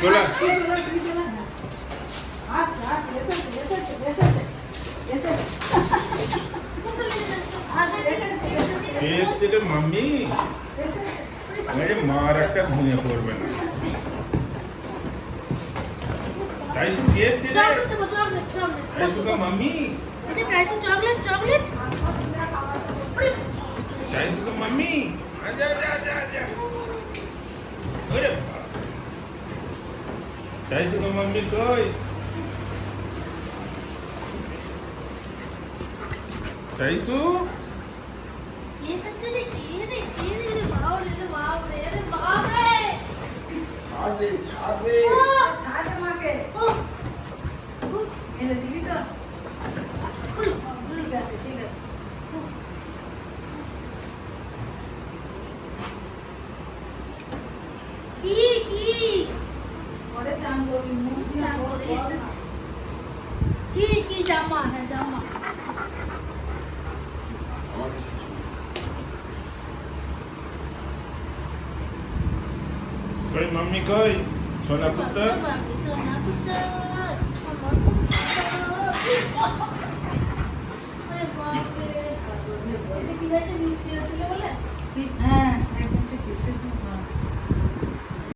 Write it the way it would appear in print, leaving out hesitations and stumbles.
চলা तेरे मम्मी मेरे मार একটা ঘুমিয়ে পড়বে না टाइसू केस दे चॉकलेट टाइसू का मम्मी मुझे टाइसू चॉकलेट टाइसू का मम्मी आजा आजा आजा अरे टाइसू का मम्मी कोई टाइसू ये सच्चे ने रे बाप रे ছাড় রে ছাড়ে মাকে এলে দিবি তো ঠিক আছে কি পরে চান করবি মুখ দিয়ে চান করে এসেছি। কি জামা হ্যাঁ জামা कोई मम्मी कोई सोना पुत्र सोना पुत्र আমার আরে বাপ রে এটা কি হয়েছে মিষ্টি হচ্ছিল বলে হ্যাঁ একদম সে কিছু